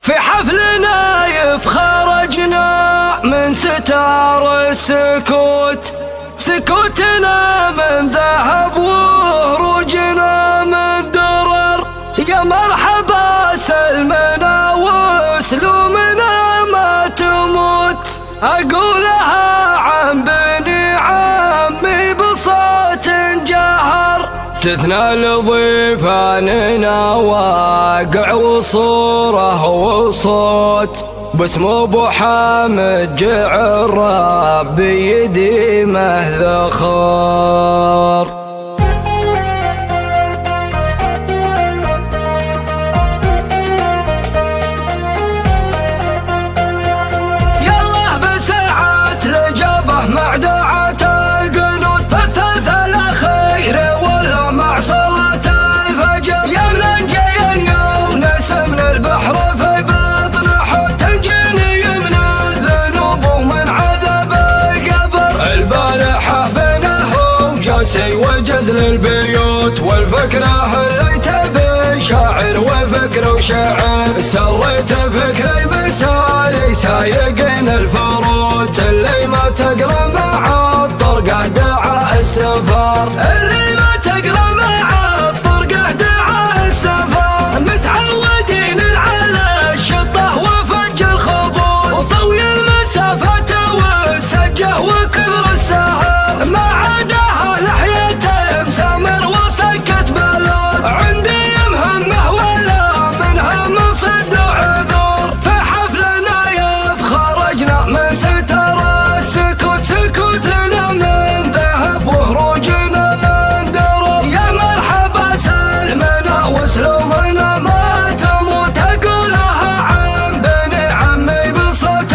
في حفل نايف خرجنا من ستار السكوت، سكوتنا من ذهب وهروجنا من درر. يا مرحبا سلمنا وسلومنا ما تموت، أقولها عن بني عمي بصوت جهر. تثنى لضيفاننا واقع وصوره وصوت، باسم ابو حامد جعر بيديمه ذخر. يلا بساعات لجبه مع دعاة القنوت، فالثلث الأخير ولا مع صلاة الفجر. يمنا جاين يونس من البحر في بطن حوت، تنجيني من الذنوب ومن عذاب القبر. البارحة بينه وجاسي وجزل البيوت، والفكرة اللي تبي شاعر وفكر وشاعر. سريت فكري بساري سايقين الفروت، اللي ما تقرا مع الطرقة دعا السفر. اللي ما تقرا مع الطرقة دعا السفر. متعودين على الشطة وفج الخبور، وطوي المسافة والسجة وكثر السهر. ما عداها لحية مسامر وسكت بلور، عندي مهمة ولا منها من صد وعذور. في حفلنا يف خرجنا من ستر السكوت، سكوتنا من ذهب وهروجنا من درر. يا مرحبا سلمنا وسلومنا ما تموت، أقولها عن بني عمي بصوت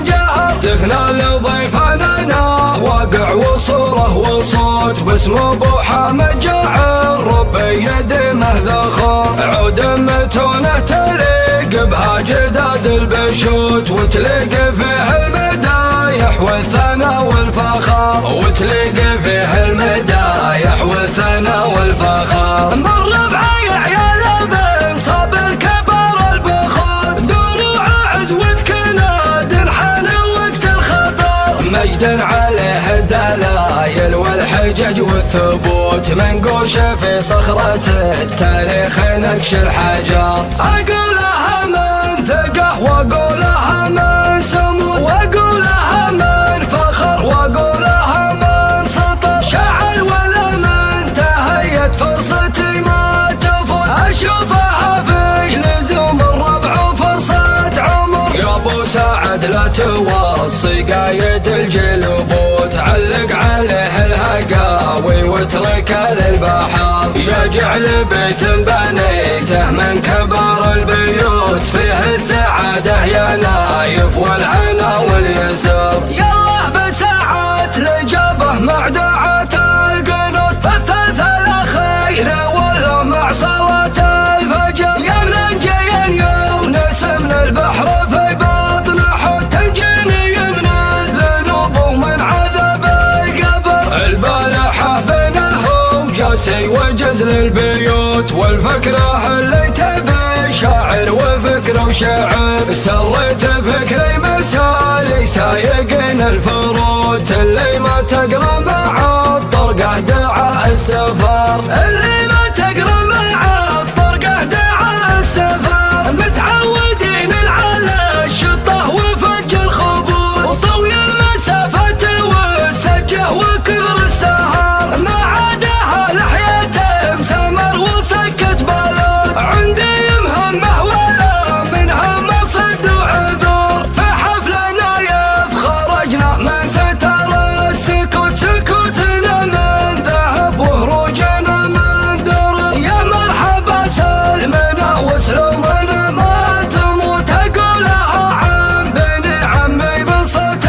جهر. تثنى لضيفاننا واقع وصوره وصوت، باسم ابو حامد جعر ربي يديمه ذخر. عود متونه تليق بها جداد البشوت، وتليق فيه المدايح والثناء والفخر. وتليق فيه المدايح والثناء والفخر. مر بعي عيال بن صابر كبر البخور، دروع عزوة كناد حان وقت الخطر. مجد عليه الدلايل والحجج والثبوت، منقوش في صخرة التاريخ نكش الحجر. أقولها من ثقة وأقولها من سموت، وأقولها من فخر وأقولها من سطر. شعر ولا من تهيت فرصتي ما تفوت، أشوفها في لزوم الربع وفرصة عمر. يا ابو سعد لا توصي قايد الجلبوت، علق عليه الهقاوي واترك للبحر. يا جعل بيت بنيته من كبار البيوت، فيه السعادة يا نايف والهنا واليسر. يلا بساعات لجبه مع دعاة القنوت، فالثلث الأخير ولا مع صلاة الفجر. يمنا جاين يونس من البحر في بطن حوت، تنجيني من الذنوب ومن عذاب القبر. البارحة بينه وجاسي وجزل البيوت، والفكرة اللي تبي شاعر وفكر وشاعر. سريت فكري مساري سايقين الفروت، اللي ما تقرا مع الطرقة دعا السفر. اللي ما تقرا مع الطرقة دعا السفر. متعودين على الشطة وفج الخبور، وطوي المسافة والسجة وكثر السهر. ما عداها لحية مسامر وسكت بلور، عندي مهمة ولا منها من صد وعذور. في حفلنا يف خرجنا من ستر السكوت، سكوتنا من ذهب وهروجنا من درر. يا مرحبا سلمنا وسلومنا ما تموت، أقولها عن بني عمي بصوت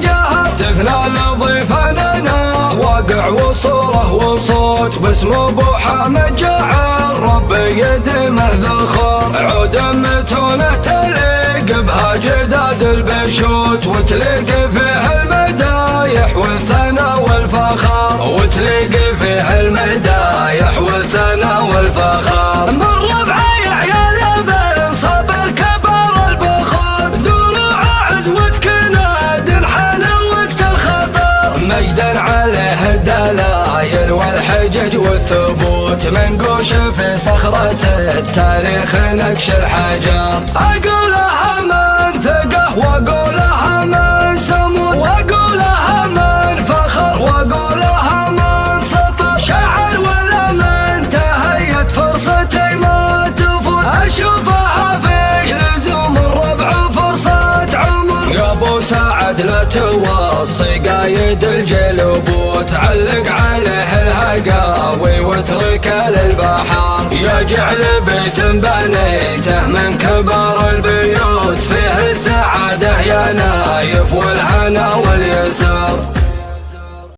جهر. تثنى لضيفاننا واقع وصوره وصوت، باسم ابو حامد جعر ربي يديمه ذخر. عود متونه تليق بها جداد البشوت، وتليق فيه المدايح والثناء والفخر. وتليق فيه المدايح والثناء والفخر. مر بعي عيال بن صابر كبر بيوت منقوش في صخرة التاريخ نكش الحجر. أقولها من ثقة وأقولها من سمو وأقولها من فخر وأقولها من سطر، شعر ولا من تهيت فرصتي ما تفوت، أشوفها في لزوم الربع فرصة عمر. يا ابو سعد لا توصي قايد الجلوب وتعلق عليه الهقاوي واترك للبحر، يا جعل بيت بنيته من كبار البيوت فيه السعادة يا نايف والهنا واليسر.